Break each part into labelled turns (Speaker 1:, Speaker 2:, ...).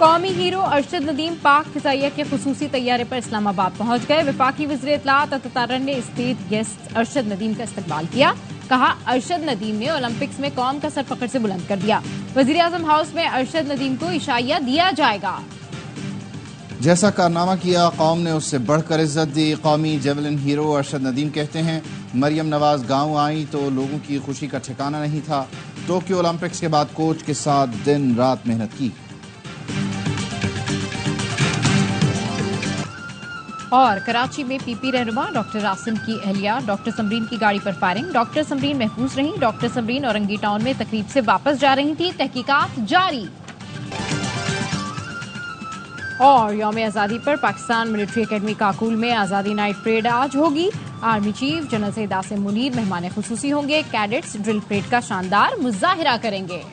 Speaker 1: कौमी हीरो अरशद नदीम पाक फिजाइया के खुसूसी तैयारे पर इस्लामाबाद पहुंच गए। वफाकी वज़ीर इत्तलात अतातुर्क ने स्टेट गेस्ट अरशद नदीम का इस्तकबाल किया। कहा, अरशद नदीम ने ओलंपिक्स में कौम का सर फख्र से बुलंद कर दिया। वज़ीर आज़म हाउस में अरशद नदीम को इशाइया दिया जाएगा।
Speaker 2: जैसा कारनामा किया, कौम ने उससे बढ़कर इज्जत दी। कौमी जेवलिन हीरो अरशद नदीम कहते हैं, मरियम नवाज गांव आई तो लोगों की खुशी का ठिकाना नहीं था। टोक्यो ओलंपिक्स के बाद कोच के साथ दिन रात मेहनत की।
Speaker 1: और कराची में पीपी रहनुमा डॉक्टर आसिम की अहलिया डॉक्टर समरीन की गाड़ी पर फायरिंग। डॉक्टर समरीन महफूज रहीं। डॉक्टर समरीन औरंगी टाउन में तकरीब से वापस जा रही थी। तहकीकात जारी। और यौम आज़ादी पर पाकिस्तान मिलिट्री अकेडमी काकुल में आज़ादी नाइट परेड आज होगी। Army chief general Syed Asim Munir मेहमान खुसूसी होंगे। कैडेट्स ड्रिल परेड का शानदार मुजाहिरा करेंगे।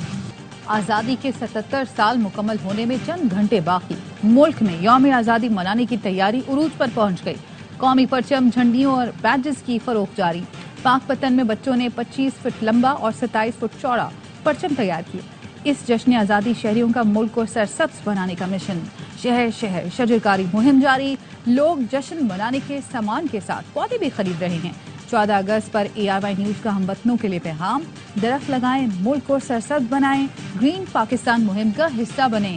Speaker 3: आज़ादी के 77 साल मुकम्मल होने में चंद घंटे बाकी, मुल्क में यौम आज़ादी मनाने की तैयारी उरूज पर पहुंच गई। कौमी परचम, झंडियों और बैजेस की फरोख्त जारी। पाकपतन में बच्चों ने 25 फुट लंबा और 27 फुट चौड़ा परचम तैयार किए। इस जश्न आज़ादी शहरियों का मुल्क को सरसब्ज बनाने का मिशन। शहर शहर शजरकारी मुहिम जारी। लोग जश्न मनाने के सामान के साथ पौधे भी खरीद रहे हैं। 14 अगस्त पर ARY न्यूज का हमवतनों के लिए पैगाम, दरख्त लगाएं, मुल्क को सरसब्ज बनाएं, ग्रीन पाकिस्तान मुहिम का हिस्सा बने।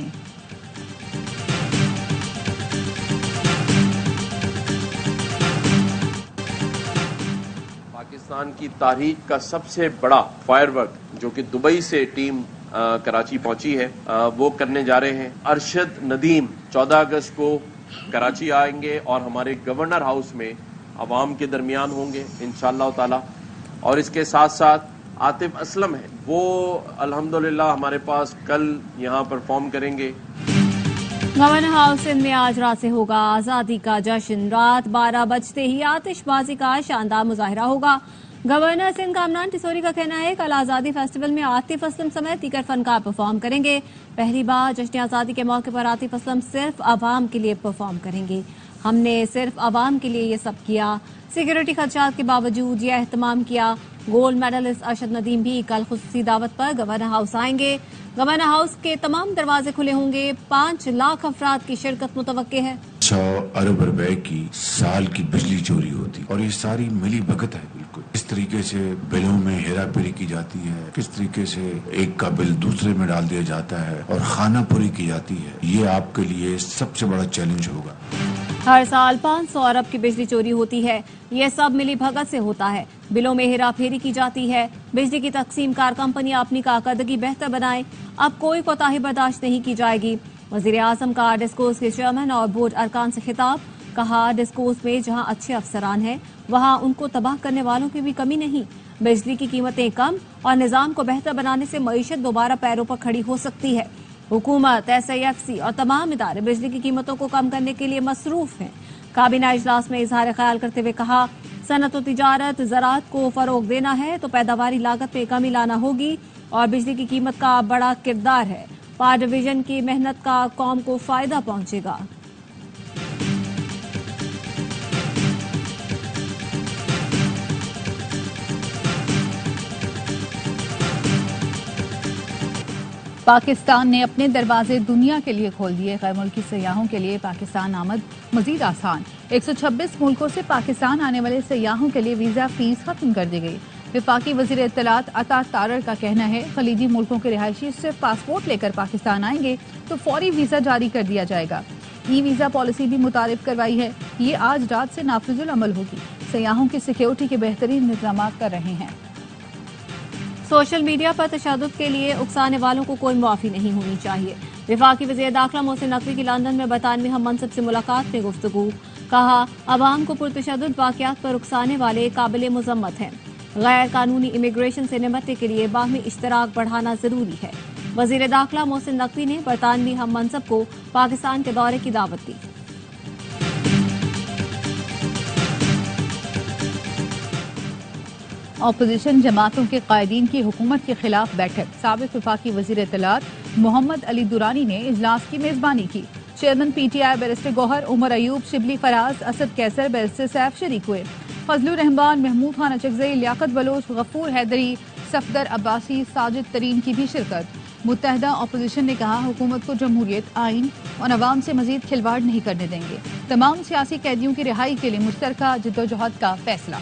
Speaker 4: पाकिस्तान की तारीख का सबसे बड़ा फायरवर्क जो कि दुबई से टीम कराची पहुंची है, वो करने जा रहे हैं। अरशद नदीम 14 अगस्त को कराची आएंगे और हमारे गवर्नर हाउस में अवाम के दरमियान होंगे इंशाअल्लाह ताला। और इसके साथ साथ आतिफ असलम है, वो अल्हम्दुलिल्लाह हमारे पास कल यहाँ परफॉर्म करेंगे।
Speaker 5: गवर्नर हाउस में आज रात से होगा आजादी का जश्न। रात 12 बजते ही आतिशबाजी का शानदार मुजाहिरा होगा। गवर्नर सिंध कामरान टिसोरी का कहना है, कल आजादी फेस्टिवल में आतिफ असलम समेत दीगर फनकार परफॉर्म करेंगे। पहली बार जश्न आजादी के मौके पर आतिफ असलम सिर्फ आवाम के लिए परफॉर्म करेंगे। हमने सिर्फ आवाम के लिए ये सब किया। सिक्योरिटी खदशात के बावजूद ये एहतमाम किया। गोल्ड मेडलिस्ट अरशद नदीम भी कल खुसूसी दावत पर गवर्नर हाउस आएंगे। गवर्नर हाउस के तमाम दरवाजे खुले होंगे। 5 लाख अफराद की शिरकत मुतवक्के है।
Speaker 6: 100 अरब रुपए की साल की बिजली चोरी होती और ये सारी मिली भगत है। बिल्कुल इस तरीके से बिलों में हेरा फेरी की जाती है, किस तरीके से एक का बिल दूसरे में डाल दिया जाता है और खानापुरी की जाती है। ये आपके लिए सबसे बड़ा चैलेंज होगा।
Speaker 5: हर साल 500 अरब की बिजली चोरी होती है। ये सब मिली भगत से होता है। बिलों में हेरा फेरी की जाती है। बिजली की तकसीम कार कंपनियां अपनी कारकर्दगी बेहतर बनाएं। अब कोई कोताही बर्दाश्त नहीं की जाएगी। वजीर आजम का डिस्कोर्स के चेयरमैन और बोर्ड अरकान से खिताब। कहा, डिस्कोर्स में जहां अच्छे अफसरान हैं वहां उनको तबाह करने वालों की भी कमी नहीं। बिजली की कीमतें कम और निजाम को बेहतर बनाने से मईशत दोबारा पैरों पर खड़ी हो सकती है। हुकूमत, SIFC और तमाम इदारे बिजली की कीमतों को कम करने के लिए मसरूफ हैं। काबीना इजलास में इजहार ख्याल करते हुए कहा, सनत और तिजारत, ज़राअत को फरोग देना है तो पैदावारी लागत में कमी लाना होगी और बिजली की कीमत का बड़ा किरदार है। पावर डिवीजन की मेहनत का कौम को फायदा पहुंचेगा।
Speaker 3: पाकिस्तान ने अपने दरवाजे दुनिया के लिए खोल दिए। गैर मुल्की सयाहों के लिए पाकिस्तान आमद मजीद आसान। 126 मुल्कों से पाकिस्तान आने वाले सयाहों के लिए वीजा फीस खत्म कर दी गई। वफाकी वज़ीर इत्तलात अतातुर्क का कहना है, खलीजी मुल्कों के रिहायशी सिर्फ पासपोर्ट लेकर पाकिस्तान आएंगे तो फौरी वीजा जारी कर दिया जाएगा। ई-वीजा पॉलिसी भी मुतारिफ करवाई है। ये आज रात से नाफिजुल अमल होगी। सयाहों की सिक्योरिटी के बेहतरीन इंतजाम कर रहे हैं।
Speaker 5: सोशल मीडिया पर तशद्दुद के लिए उकसाने वालों को कोई मुआफी नहीं होनी चाहिए। वफाकी वज़ीर दाखिला मोहसिन नकवी की लंदन में बरतानवी हम मनसब से मुलाकात में गुफ्तगू। कहा, अवाम को पुरतशद्दुद वाक़यात पर उकसाने वाले काबिल मुज़म्मत हैं। गैर कानूनी इमिग्रेशन से निपटने के लिए बाहमी इश्तराक बढ़ाना जरूरी है। वज़ीर दाखिला मोहसिन नकवी ने बरतानवी हम मनसब को पाकिस्तान के दौरे की दावत दी।
Speaker 3: अपोजिशन जमातों के कायदीन की हुकूमत के खिलाफ बैठक। साबिक वफाकी वज़ीर इत्तलात मोहम्मद अली दुरानी ने इजलास की मेजबानी की। Chairman PTI barrister Gohar, Omar Ayub, Shibli Faraz, Asad Qaiser, barrister Saif शरीक हुए। फजलुर रहमान, महमूद खान अचकज़ई, लियाकत बलोच, गफूर हैदरी, सफदर अब्बासी, साजिद तरीन की भी शिरकत। मुत्तहदा अपोजिशन ने कहा, हुकूमत को जमहूरियत, आइन और अवाम से मजीद खिलवाड़ नहीं करने देंगे। तमाम सियासी कैदियों की रिहाई के लिए मुश्तरका जद्दोजहद का फैसला।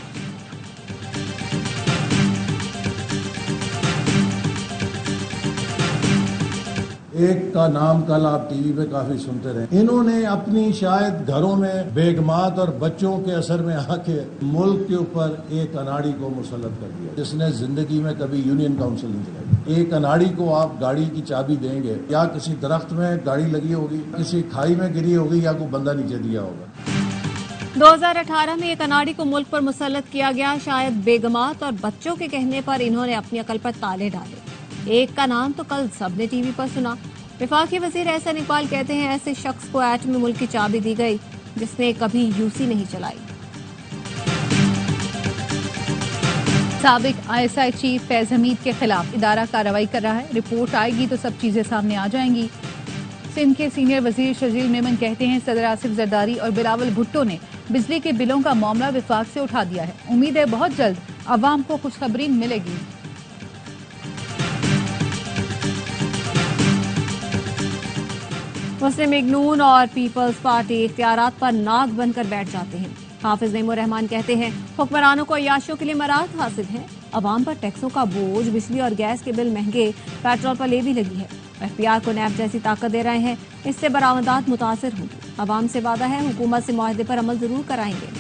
Speaker 7: एक का नाम कल आप टीवी पे काफी सुनते रहे। इन्होंने अपनी शायद घरों में बेगमात और बच्चों के असर में आके मुल्क के ऊपर एक अनाड़ी को मुसल्लत कर दिया, जिसने जिंदगी में कभी यूनियन काउंसिल नहीं चलाई। एक अनाड़ी को आप गाड़ी की चाबी देंगे, या किसी दरख्त में गाड़ी लगी होगी, किसी खाई में गिरी होगी, या कोई बंदा नीचे दिया होगा।
Speaker 5: 2018 में एक अनाड़ी को मुल्क पर मुसल्लत किया गया। शायद बेगमात और बच्चों के कहने पर इन्होंने अपनी अकल पर ताले डाले। एक का नाम तो कल सबने टीवी पर सुना। वफाकी वजीर एहसन इकबाल कहते हैं, ऐसे शख्स को एटमी मुल्क की चाबी दी गई जिसने कभी यूसी नहीं चलाई।
Speaker 3: साबिक ISI चीफ फैज हमीद के खिलाफ इदारा कार्रवाई कर रहा है। रिपोर्ट आएगी तो सब चीजें सामने आ जाएंगी। सिंध के सीनियर वजीर शजील मेमन कहते हैं, सदर आसिफ जरदारी और बिलावल भुट्टो ने बिजली के बिलों का मामला विफाक से उठा दिया है। उम्मीद है बहुत जल्द अवाम को खुशखबरी मिलेगी।
Speaker 5: मुस्लिम लीग नून और पीपल्स पार्टी इख्तियारात पर नाक बनकर बैठ जाते हैं। हाफिज नईमुर रहमान कहते हैं, हुक्मरानों को अय्याशों के लिए मराहत हासिल है। अवाम पर टैक्सों का बोझ, बिजली और गैस के बिल महंगे, पेट्रोल पर ले भी लगी है। FBI को नैब जैसी ताकत दे रहे हैं, इससे बरामदात मुतासिर होंगी। अवाम से वादा है, हुकूमत से मुआहदे पर अमल जरूर कराएंगे।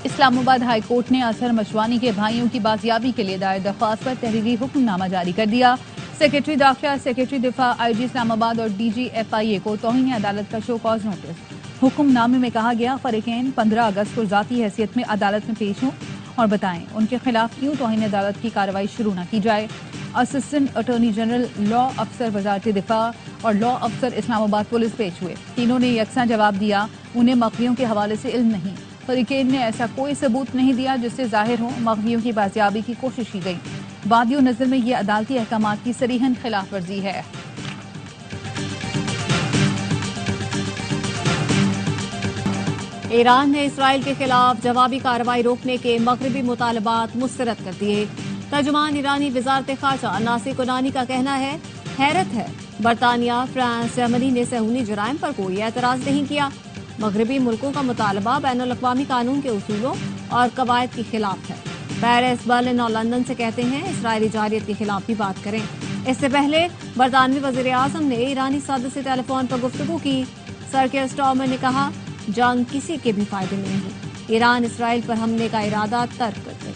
Speaker 3: इस्लामाबाद हाई कोर्ट ने असहर मशवानी के भाइयों की बाजियाबी के लिए दायर दरख्वास्त पर तहरीरी हुक्मनामा जारी कर दिया। सेक्रेटरी दाखिला, सेक्रेटरी दिफा, IG इस्लामाबाद और DG FIA को तौहीन अदालत का शो कॉज नोटिस। हुक्मनामे में कहा गया, फरीकैन 15 अगस्त को जाती हैसियत में अदालत में पेश हों और बताएं उनके खिलाफ क्यों तौहीन अदालत की कार्रवाई शुरू न की जाए। असिस्टेंट अटॉर्नी जनरल, लॉ अफसर वजारत दिफा और लॉ अफसर इस्लामाबाद पुलिस पेश हुए। तीनों ने यकसा जवाब दिया, उन्हें मकवियों के हवाले से इल्म नहीं। फरीकैन ने ऐसा कोई सबूत नहीं दिया जिससे जाहिर हो मकवियों की बाजियाबी की कोशिश की गई। वादियों नजर में ये अदालती अहकामात की सरीहन खिलाफ वर्जी है।
Speaker 5: ईरान ने इसराइल के खिलाफ जवाबी कार्रवाई रोकने के मगरबी मुतालबात मुस्तरद कर दिए। तर्जुमान ईरानी वजारत खारजा नासिर कुनानी का कहना है, हैरत है बरतानिया, फ्रांस, जर्मनी ने सहूनी जराइम पर कोई एतराज नहीं किया। मगरबी मुल्कों का मुतालबा बैनुल-अक़वामी कानून के उसूलों और कवायद के खिलाफ है। पेरिस, बर्लिन और लंदन से कहते हैं इसराइली जारियत के खिलाफ भी बात करें। इससे पहले बरतानवी वज़ीर आज़म ने ईरानी सदर से टेलीफोन पर गुफ्तगू की। सर के स्टॉर्मर ने कहा, जंग किसी के भी फायदे में नहीं। ईरान इसराइल पर हमले का इरादा तर्क कर दे।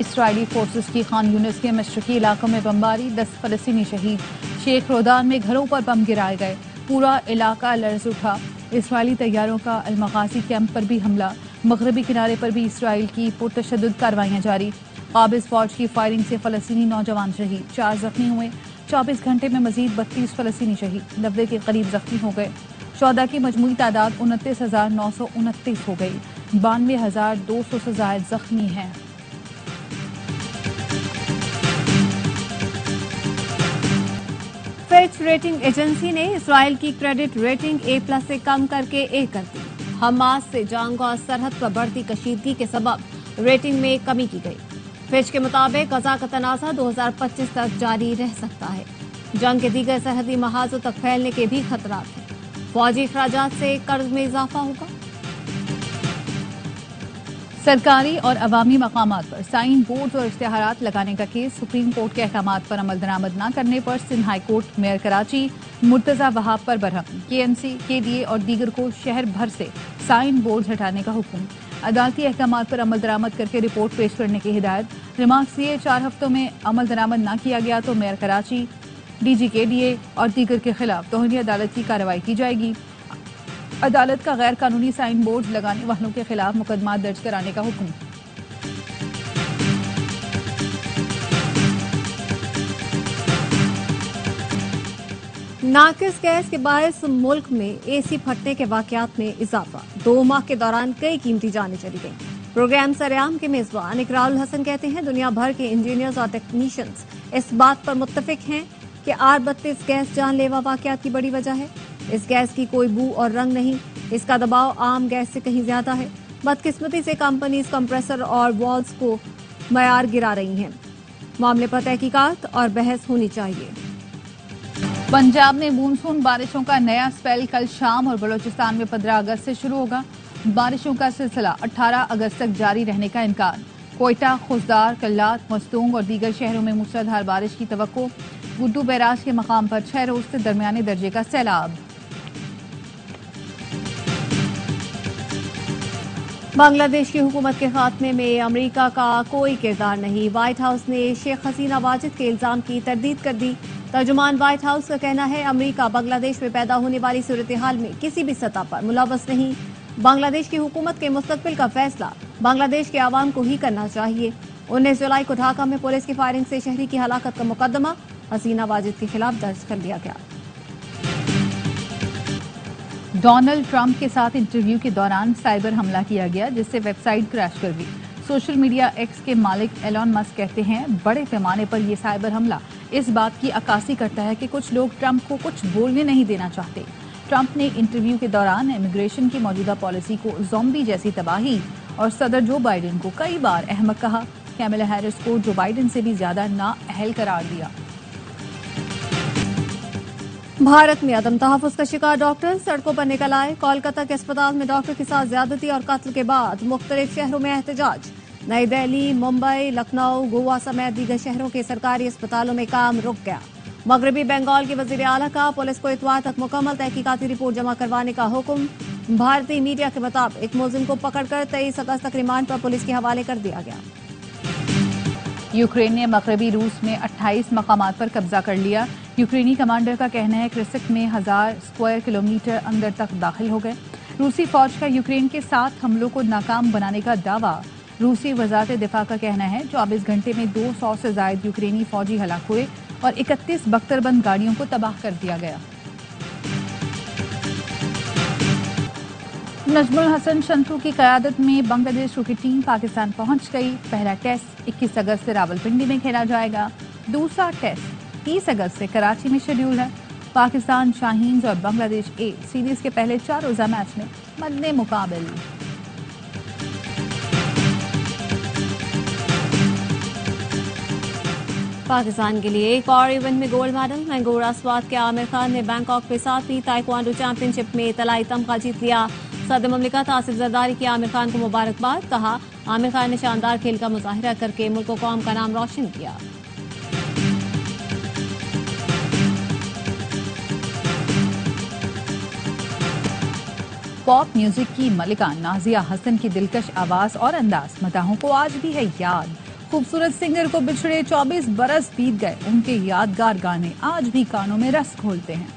Speaker 3: इसराइली फोर्सेस की खान यूनिस के मशरकी इलाकों में बमबारी, 10 फलस्तीनी शहीद। शेख रोदान में घरों पर बम गिराए गए, पूरा इलाका लर्ज उठा। इसराइली तैयारों का अल-मगाजी कैंप पर भी हमला। मगरबी किनारे पर भी इसराइल की पुरतशद्दुद कार्रवाइयां जारी। काबिज फौज की फायरिंग से फलस्तीनी नौजवान शहीद, 4 जख्मी हुए। 24 घंटे में मजीद 32 फलस्तीनी शहीद, 90 के करीब जख्मी हो गए। शोहदा की मजमूई तादाद 29,929 हो गई। 92,200 से जायद जख्मी हैं।
Speaker 5: फिच रेटिंग एजेंसी ने इसराइल की क्रेडिट रेटिंग A+ से कम करके A कर दी। हमास से जंग और सरहद पर बढ़ती कशीदगी के सबब रेटिंग में कमी की गई। फिच के मुताबिक गजा का तनाज़ा 2025 तक जारी रह सकता है। जंग के दीगर सरहदी महाजों तक फैलने के भी खतरात हैं। फौजी अखराजात से कर्ज में इजाफा होगा।
Speaker 3: सरकारी और अवामी मकामात पर साइन बोर्ड और इश्तिहारात लगाने का केस। सुप्रीम कोर्ट के अहकामात पर अमल दरामद न करने पर Sindh high court mayor Karachi Murtaza Wahab पर बरहम। KMC, KDA और दीगर को शहर भर से साइन बोर्ड हटाने का हुक्म। अदालती अहकामात पर अमल दरामद करके रिपोर्ट पेश करने की हिदायत। रिमार्क्स दिए, 4 हफ्तों में अमल दरामद न किया गया तो मेयर कराची, DG KDA और दीगर के खिलाफ तौहीन अदालत की कार्रवाई की जाएगी। अदालत का गैर कानूनी साइन बोर्ड लगाने वालों के खिलाफ मुकदमा दर्ज कराने का हुक्म।
Speaker 5: नाकिस गैस के बायस मुल्क में AC फटने के वाकयात में इजाफा। 2 माह के दौरान कई कीमती जानें चली गईं। प्रोग्राम सरेआम के मेजबान इकरारुल हसन कहते हैं, दुनिया भर के इंजीनियर्स और टेक्नीशियंस इस बात पर मुत्तफिक हैं कि R-32 गैस जानलेवा वाकयात की बड़ी वजह है। इस गैस की कोई बू और रंग नहीं, इसका दबाव आम गैस से कहीं ज्यादा है। बदकिस्मती से कंपनीज कंप्रेसर और वॉल्व्स को मयार गिरा रही हैं। मामले पर तहकीकात और बहस होनी चाहिए।
Speaker 3: पंजाब में मानसून बारिशों का नया स्पेल कल शाम और बलूचिस्तान में 15 अगस्त से शुरू होगा। बारिशों का सिलसिला 18 अगस्त तक जारी रहने का इम्कान। कोयटा, खुजदार, कल्लात, मस्तूंग और दीगर शहरों में मूसलाधार बारिश की तवक्को। गुड्डू बैराज के मकाम पर 6 रोज से दरमियाने दर्जे का सैलाब।
Speaker 5: बांग्लादेश की हुकूमत के खात्मे में अमेरिका का कोई किरदार नहीं। व्हाइट हाउस ने शेख हसीना वाजिद के इल्जाम की तरदीद कर दी। तर्जुमान व्हाइट हाउस का कहना है, अमेरिका बांग्लादेश में पैदा होने वाली सूरत हाल में किसी भी सतह पर मुलव्वस नहीं। बांग्लादेश की हुकूमत के मुस्तकबिल का फैसला बांग्लादेश के आवाम को ही करना चाहिए। 19 जुलाई को ढाका में पुलिस की फायरिंग से शहरी की हलाकत का मुकदमा हसीना वाजिद के खिलाफ दर्ज कर लिया गया।
Speaker 3: डोनाल्ड ट्रंप के साथ इंटरव्यू के दौरान साइबर हमला किया गया, जिससे वेबसाइट क्रैश कर दी। सोशल मीडिया एक्स के मालिक एलॉन मस्क कहते हैं, बड़े पैमाने पर यह साइबर हमला इस बात की अक्कासी करता है कि कुछ लोग ट्रंप को कुछ बोलने नहीं देना चाहते। ट्रंप ने इंटरव्यू के दौरान इमिग्रेशन की मौजूदा पॉलिसी को ज़ॉम्बी जैसी तबाही और सदर जो बाइडेन को कई बार अहमक कहा। कैमला हैरिस को जो बाइडेन से भी ज्यादा नाअहल करार दिया।
Speaker 5: भारत में अदम तहफ़्फ़ुज़ का शिकार डॉक्टर सड़कों पर निकल आए। कोलकाता के अस्पताल में डॉक्टर के साथ ज्यादती और कत्ल के बाद मुख्तलिफ शहरों में एहतजाज। नई दिल्ली, मुंबई, लखनऊ, गोवा समेत दीगर शहरों के सरकारी अस्पतालों में काम रुक गया। मगरबी बंगाल के वजीर आला का पुलिस को इतवार तक मुकम्मल तहकीकाती रिपोर्ट जमा करवाने का हुक्म। भारतीय मीडिया के मुताबिक मुलजिम को पकड़कर 23 अगस्त तक रिमांड पर पुलिस के हवाले कर दिया गया।
Speaker 3: यूक्रेन ने मगरबी रूस में 28 मकामात पर कब्जा कर लिया। यूक्रेनी कमांडर का कहना है, क्रिसिक में 1000 स्क्वायर किलोमीटर अंदर तक दाखिल हो गए। रूसी फौज का यूक्रेन के 7 हमलों को नाकाम बनाने का दावा। रूसी वजारत दिफा का कहना है, 24 घंटे में 200 से ज्यादा यूक्रेनी फौजी हलाक हुए और 31 बख्तरबंद गाड़ियों को तबाह कर दिया गया। नजमुल हसन शंतू की क़यादत में बांग्लादेश क्रिकेट टीम पाकिस्तान पहुंच गई। पहला टेस्ट 21 अगस्त से रावलपिंडी में खेला जाएगा। दूसरा टेस्ट 30 अगस्त से कराची में शेड्यूल है। पाकिस्तान शाहीन्स और बांग्लादेश ए सीरीज के पहले 4 रोजा मैच में मद्दे मुकाबिल।
Speaker 5: पाकिस्तान के लिए एक और इवेंट में गोल्ड मेडल। मैंगोरा स्वाद के आमिर खान ने बैंकॉक में 7वीं ताइक्वांडो चैंपियनशिप में तलाई तमगा जीत लिया। सदर ममलिकत आसिफ जरदारी की आमिर खान को मुबारकबाद। कहा, आमिर खान ने शानदार खेल का मुजाहिरा करके मुल्क व कौम का नाम रोशन किया।
Speaker 3: पॉप म्यूजिक की मलिका नाजिया हसन की दिलकश आवाज और अंदाज मदाहों को आज भी है याद। खूबसूरत सिंगर को बिछड़े 24 बरस बीत गए, उनके यादगार गाने आज भी कानों में रस घोलते हैं।